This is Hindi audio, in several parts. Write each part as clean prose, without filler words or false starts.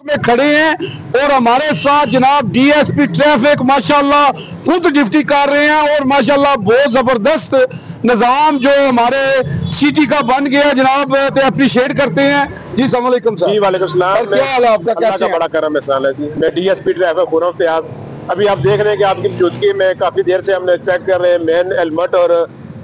में खड़े हैं और हमारे साथ जनाब डीएसपी ट्रैफिक माशाल्लाह खुद ड्यूटी कर रहे हैं और माशाल्लाह बहुत जबरदस्त निज़ाम जो हमारे सिटी का बन गया जनाब, तो अप्रिशिएट करते हैं जी। अस्सलाम वालेकुम सर। जी वालेकुम सलाम। क्या हाल है आपका? कैसे बड़ा करम एहसान है जी। मैं डीएसपी ट्रैफिक खुरम फयाज। अभी आप देख रहे हैं कि आपकी मौजूदगी में काफी देर से हमने चेक कर रहे हैं मेन हेलमेट और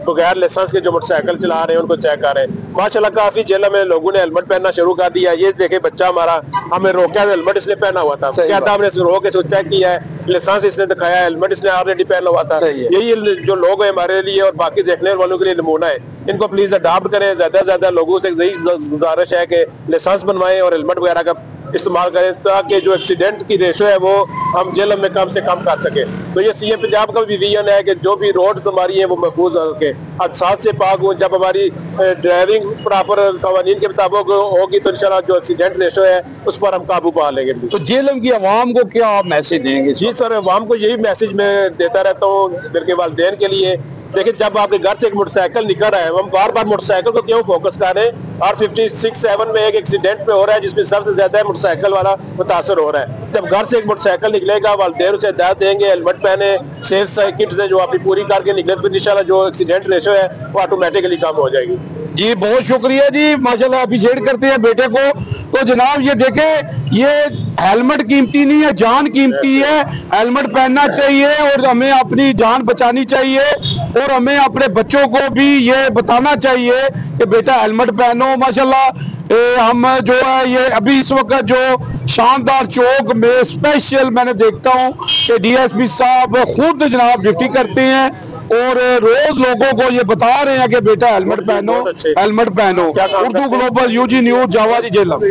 बगैर लाइसेंस के जो मोटरसाइकिल चला रहे हैं उनको चेक कर रहे हैं। माशाल्लाह काफी जेल में लोगों ने हेलमेट पहनना शुरू कर दिया। ये देखे बच्चा हमारा हमें रोका, हेलमेट इसने पहना हुआ था, क्या था हमने रोक इसको चेक किया है, लाइसेंस इसने दिखाया, हेलमेट इसने ऑलरेडी पहना हुआ था। यही जो लोग हैं हमारे लिए और बाकी देखने वालों के लिए नमूना है। इनको प्लीज अडॉप्ट करें। ज्यादा से ज्यादा लोगों से यही गुजारिश है कि लाइसेंस बनवाएं और हेलमेट वगैरह का इस्तेमाल करें ताकि जो एक्सीडेंट की रेशो है वो हम जेल में कम से कम कर सके। तो ये सीएम पंजाब का भी विजन है कि जो भी रोड्स हमारी है वो महफूज हो सके, हादसात से पाक हो। जब हमारी ड्राइविंग प्रॉपर कवानीन के मुताबिक होगी तो इंशाल्लाह जो एक्सीडेंट रेशो है उस पर हम काबू पा लेंगे। तो जेलम की आवाम को क्या आप मैसेज देंगे? जी सर, आवाम को यही मैसेज मैं देता रहता हूँ मेरे के वालिदैन के लिए। देखिए, जब आपके घर से एक मोटरसाइकिल निकल रहा है, हम बार बार मोटरसाइकिल को क्यों फोकस कर रहे हैं? और 56-7 में एक एक्सीडेंट पे हो रहा है जिसमें सबसे ज्यादा मोटरसाइकिल वाला मुतासर हो रहा है। जब घर से एक मोटरसाइकिल निकलेगा, वालिदैन उसे हिदायत देंगे हेलमेट पहने, सेफ सर्किट से जो आपकी पूरी करके निकले तो इंशाल्लाह जो एक्सीडेंट रेशो है वो ऑटोमेटिकली कम हो जाएगी। जी बहुत शुक्रिया जी, माशाल्लाह अप्रिशिएट करते हैं बेटे को। तो जनाब ये देखें, ये हेलमेट कीमती नहीं है, जान कीमती है। हेलमेट पहनना चाहिए और हमें अपनी जान बचानी चाहिए और हमें अपने बच्चों को भी ये बताना चाहिए कि बेटा हेलमेट पहनो। माशाल्लाह हम जो है ये अभी इस वक्त जो शानदार चौक में स्पेशल मैंने देखता हूँ कि डीएसपी साहब खुद जनाब ड्यूटी करते हैं और रोज लोगों को ये बता रहे हैं कि बेटा हेलमेट पहनो, हेलमेट पहनो। उर्दू ग्लोबल, यूजी न्यूज, जावा जी जेलम।